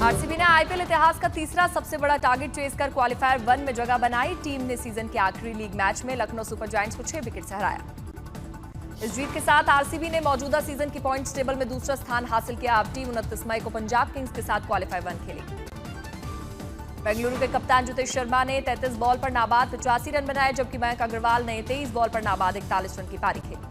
RCB ने IPL इतिहास का तीसरा सबसे बड़ा टारगेट चेस कर क्वालिफायर 1 में जगह बनाई। टीम ने सीजन के आखिरी लीग मैच में लखनऊ सुपर जायंट्स को 6 विकेट से हराया। इस जीत के साथ आरसीबी ने मौजूदा सीजन की पॉइंट्स टेबल में दूसरा स्थान हासिल किया। अब टीम 29 मई को पंजाब किंग्स के साथ क्वालिफायर 1 खेलेगी। बेंगलुरु के कप्तान जितेश शर्मा ने 33 बॉल पर नाबाद 85 रन बनाए, जबकि मयंक अग्रवाल ने 23 बॉल पर नाबाद 41 रन की पारी खेली।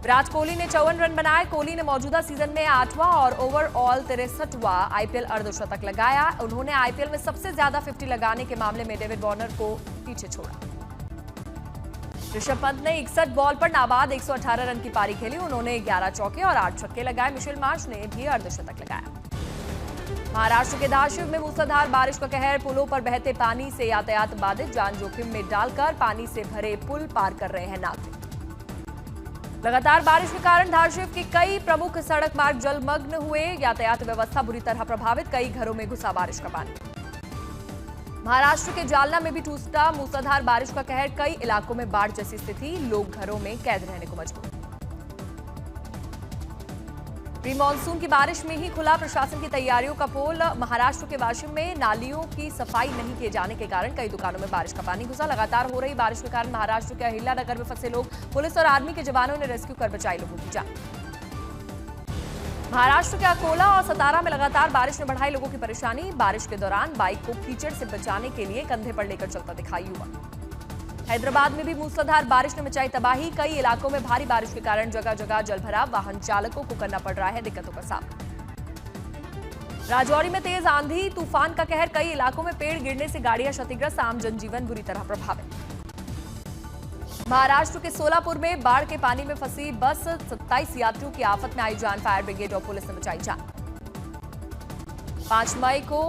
विराट कोहली ने 54 रन बनाए। कोहली ने मौजूदा सीजन में 8वां और ओवरऑल 63वां आईपीएल अर्धशतक लगाया। उन्होंने आईपीएल में सबसे ज्यादा 50 लगाने के मामले में डेविड वार्नर को पीछे छोड़ा। ऋषभ पंत ने 61 बॉल पर नाबाद 118 रन की पारी खेली। उन्होंने 11 चौके और 8 छक्के लगाए। मिशेल मार्श ने भी अर्धशतक लगाया। महाराष्ट्र के धारशिव में मूसलाधार बारिश का कहर। पुलों पर बहते पानी से यातायात बाधित। जान जोखिम में डालकर पानी से भरे पुल पार कर रहे हैं नागरिक। लगातार बारिश के कारण धारशिव के कई प्रमुख सड़क मार्ग जलमग्न हुए। यातायात व्यवस्था बुरी तरह प्रभावित। कई घरों में घुसा बारिश का पानी। महाराष्ट्र के जालना में भी टूटा मूसलाधार बारिश का कहर। कई इलाकों में बाढ़ जैसी स्थिति। लोग घरों में कैद रहने को मजबूर। प्री मानसून की बारिश में ही खुला प्रशासन की तैयारियों का पोल। महाराष्ट्र के वाशिम में नालियों की सफाई नहीं किए जाने के कारण कई दुकानों में बारिश का पानी घुसा। लगातार हो रही बारिश के कारण महाराष्ट्र के अहिल्यानगर में फंसे लोग, पुलिस और आर्मी के जवानों ने रेस्क्यू कर बचाई लोगों की जान। महाराष्ट्र के अकोला और सतारा में लगातार बारिश ने बढ़ाई लोगों की परेशानी। बारिश के दौरान बाइक को कीचड़ से बचाने के लिए कंधे पर लेकर चलता दिखा युवा। हैदराबाद में भी मूसलाधार बारिश ने मचाई तबाही। कई इलाकों में भारी बारिश के कारण जगह जगह जलभराव। वाहन चालकों को करना पड़ रहा है दिक्कतों का सामना। राजौरी में तेज आंधी तूफान का कहर। कई इलाकों में पेड़ गिरने से गाड़ियां क्षतिग्रस्त। आम जनजीवन बुरी तरह प्रभावित। महाराष्ट्र के सोलापुर में बाढ़ के पानी में फंसी बस। 27 यात्रियों की आफत में आई जान। फायर ब्रिगेड और पुलिस ने बचाई जान। 5 मई को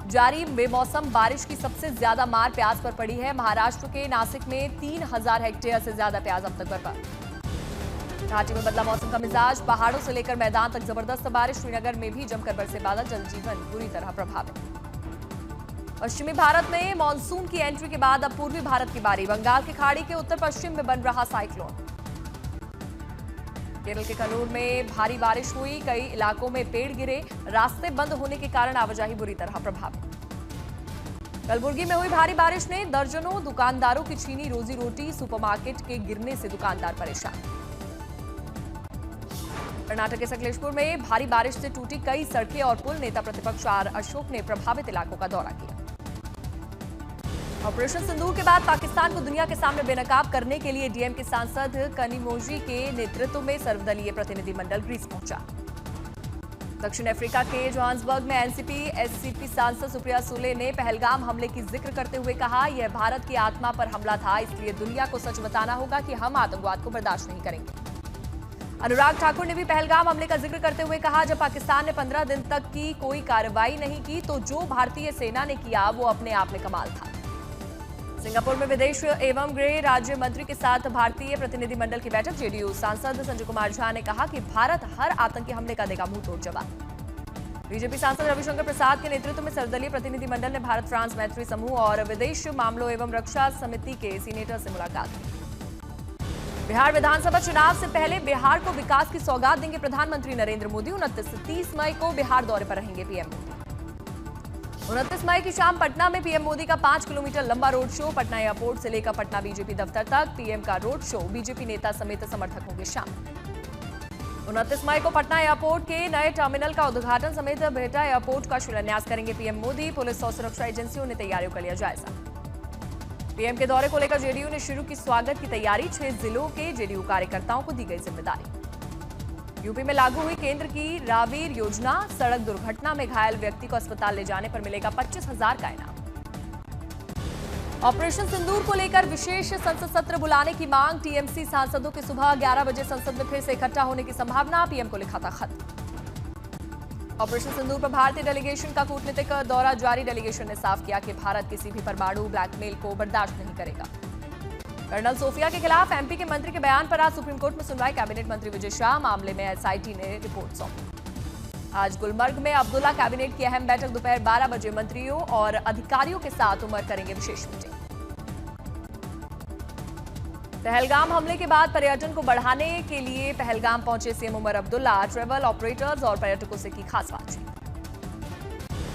जारी बेमौसम बारिश की सबसे ज्यादा मार प्याज पर पड़ी है। महाराष्ट्र के नासिक में 3000 हेक्टेयर से ज्यादा प्याज अब तक बर्बाद। घाटी में बदला मौसम का मिजाज। पहाड़ों से लेकर मैदान तक जबरदस्त बारिश। श्रीनगर में भी जमकर बरसे बादल। जनजीवन बुरी तरह प्रभावित। पश्चिमी भारत में मानसून की एंट्री के बाद अब पूर्वी भारत की बारी। बंगाल की खाड़ी के उत्तर पश्चिम में बन रहा साइक्लोन। केरल के कन्नूर में भारी बारिश हुई। कई इलाकों में पेड़ गिरे। रास्ते बंद होने के कारण आवाजाही बुरी तरह प्रभावित। कलबुर्गी में हुई भारी बारिश ने दर्जनों दुकानदारों की छीनी रोजी रोटी। सुपरमार्केट के गिरने से दुकानदार परेशान। कर्नाटक के सकलेशपुर में भारी बारिश से टूटी कई सड़कें और पुल। नेता प्रतिपक्ष आर अशोक ने प्रभावित इलाकों का दौरा किया। ऑपरेशन सिंदूर के बाद पाकिस्तान को दुनिया के सामने बेनकाब करने के लिए डीएम के सांसद कनिमोजी के नेतृत्व में सर्वदलीय प्रतिनिधिमंडल ग्रीस पहुंचा। दक्षिण अफ्रीका के जोहान्सबर्ग में एनसीपी एससीपी सांसद सुप्रिया सुले ने पहलगाम हमले की जिक्र करते हुए कहा, यह भारत की आत्मा पर हमला था, इसलिए दुनिया को सच बताना होगा कि हम आतंकवाद को बर्दाश्त नहीं करेंगे। अनुराग ठाकुर ने भी पहलगाम हमले का जिक्र करते हुए कहा, जब पाकिस्तान ने 15 दिन तक की कोई कार्रवाई नहीं की तो जो भारतीय सेना ने किया वो अपने आप में कमाल था। सिंगापुर में विदेश एवं गृह राज्य मंत्री के साथ भारतीय प्रतिनिधिमंडल की बैठक। जेडीयू सांसद संजय कुमार झा ने कहा कि भारत हर आतंकी हमले का देगा मुंह तोड़ जवाब। बीजेपी सांसद रविशंकर प्रसाद के नेतृत्व में सर्वदलीय प्रतिनिधिमंडल ने भारत फ्रांस मैत्री समूह और विदेश मामलों एवं रक्षा समिति के सीनेटर से मुलाकात की। बिहार विधानसभा चुनाव से पहले बिहार को विकास की सौगात देंगे प्रधानमंत्री नरेंद्र मोदी। 29 से 30 मई को बिहार दौरे पर रहेंगे पीएम मोदी। 29 मई की शाम पटना में पीएम मोदी का 5 किलोमीटर लंबा रोड शो। पटना एयरपोर्ट से लेकर पटना बीजेपी दफ्तर तक पीएम का रोड शो। बीजेपी नेता समेत समर्थक होंगे शामिल। 29 मई को पटना एयरपोर्ट के नए टर्मिनल का उद्घाटन समेत बिहटा एयरपोर्ट का शिलान्यास करेंगे पीएम मोदी। पुलिस और सुरक्षा एजेंसियों ने तैयारियों का लिया जायजा। पीएम के दौरे को लेकर जेडीयू ने शुरू की स्वागत की तैयारी। 6 जिलों के जेडीयू कार्यकर्ताओं को दी गई जिम्मेदारी। यूपी में लागू हुई केंद्र की रावीर योजना। सड़क दुर्घटना में घायल व्यक्ति को अस्पताल ले जाने पर मिलेगा 25,000 का इनाम। ऑपरेशन सिंदूर को लेकर विशेष संसद सत्र बुलाने की मांग। टीएमसी सांसदों के सुबह 11 बजे संसद में फिर से इकट्ठा होने की संभावना। पीएम को लिखा था खत। ऑपरेशन सिंदूर पर भारतीय डेलीगेशन का कूटनीतिक दौरा जारी। डेलीगेशन ने साफ किया कि भारत किसी भी परमाणु ब्लैकमेल को बर्दाश्त नहीं करेगा। कर्नल सोफिया के खिलाफ एमपी के मंत्री के बयान पर आज सुप्रीम कोर्ट में सुनवाई। कैबिनेट मंत्री विजय शाह मामले में एसआईटी ने रिपोर्ट सौंपी। आज गुलमर्ग में अब्दुल्ला कैबिनेट की अहम बैठक। दोपहर 12 बजे मंत्रियों और अधिकारियों के साथ उमर करेंगे विशेष मीटिंग। पहलगाम हमले के बाद पर्यटन को बढ़ाने के लिए पहलगाम पहुंचे CM Omar Abdullah. Travel operators और पर्यटकों से की खास बातचीत।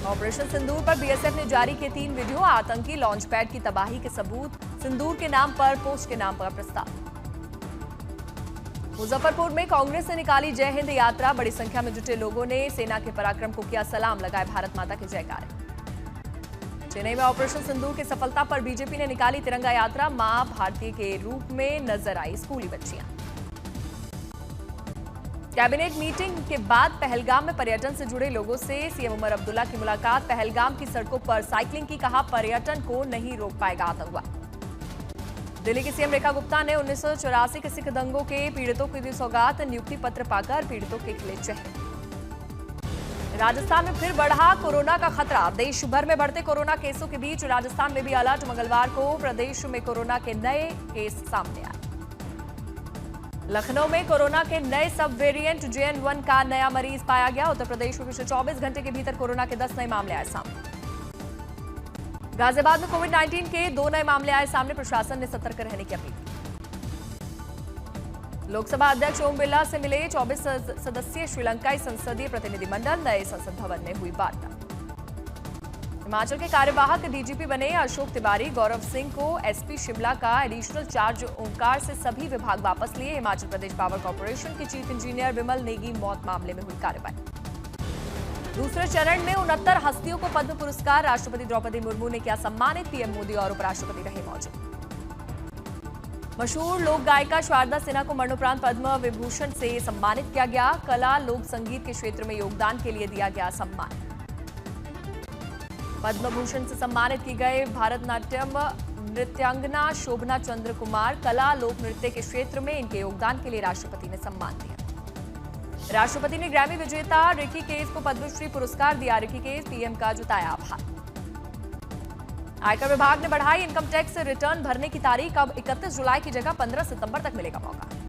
ऑपरेशन सिंदूर पर बीएसएफ ने जारी किए 3 वीडियो, आतंकी लॉन्च पैड की तबाही के सबूत, सिंदूर के नाम पर पोस्ट के नाम पर प्रस्ताव। मुजफ्फरपुर में कांग्रेस ने निकाली जय हिंद यात्रा, बड़ी संख्या में जुटे लोगों ने सेना के पराक्रम को किया सलाम, लगाए भारत माता के जयकारे। चेन्नई में ऑपरेशन सिंदूर की सफलता पर बीजेपी ने निकाली तिरंगा यात्रा, मां भारतीय के रूप में नजर आई स्कूली बच्चियां। कैबिनेट मीटिंग के बाद पहलगाम में पर्यटन से जुड़े लोगों से सीएम उमर अब्दुल्ला की मुलाकात, पहलगाम की सड़कों पर साइकिलिंग की, कहा पर्यटन को नहीं रोक पाएगा आतंकवाद। दिल्ली की सीएम रेखा गुप्ता ने 1984 के सिख दंगों के पीड़ितों को दी सौगात, नियुक्ति पत्र पाकर पीड़ितों के खिले चेहरे। राजस्थान में फिर बढ़ा कोरोना का खतरा, देश भर में बढ़ते कोरोना केसों के बीच राजस्थान में भी अलर्ट, मंगलवार को प्रदेश में कोरोना के नए केस सामने आए। लखनऊ में कोरोना के नए सब वेरिएंट JN1 का नया मरीज पाया गया, उत्तर प्रदेश में पिछले 24 घंटे के भीतर कोरोना के 10 नए मामले आए सामने। गाजियाबाद में कोविड-19 के 2 नए मामले आए सामने, प्रशासन ने सतर्क रहने की अपील। लोकसभा अध्यक्ष ओम बिरला से मिले 24 सदस्यीय श्रीलंकाई संसदीय प्रतिनिधिमंडल, नए संसद भवन में हुई वार्ता। हिमाचल के कार्यवाहक डीजीपी बने अशोक तिवारी, गौरव सिंह को एसपी शिमला का एडिशनल चार्ज, ओंकार से सभी विभाग वापस लिए। हिमाचल प्रदेश पावर कॉर्पोरेशन के चीफ इंजीनियर विमल नेगी मौत मामले में हुई कार्रवाई। दूसरे चरण में 69 हस्तियों को पद्म पुरस्कार, राष्ट्रपति द्रौपदी मुर्मू ने किया सम्मानित, पीएम मोदी और उपराष्ट्रपति रहे मौजूद। मशहूर लोक गायिका शारदा सिन्हा को मरणोपरांत पद्म विभूषण से सम्मानित किया गया, कला लोक संगीत के क्षेत्र में योगदान के लिए दिया गया सम्मान। पद्म भूषण से सम्मानित की गए भारतनाट्यम नृत्यांगना शोभना चंद्र कुमार, कला लोक नृत्य के क्षेत्र में इनके योगदान के लिए राष्ट्रपति ने सम्मान दिया। राष्ट्रपति ने ग्रैमी विजेता रिकी केस को पद्मश्री पुरस्कार दिया, रिकी केस पीएम का जताया आभार। आयकर विभाग ने बढ़ाई इनकम टैक्स रिटर्न भरने की तारीख, अब 31 जुलाई की जगह 15 सितंबर तक मिलेगा मौका।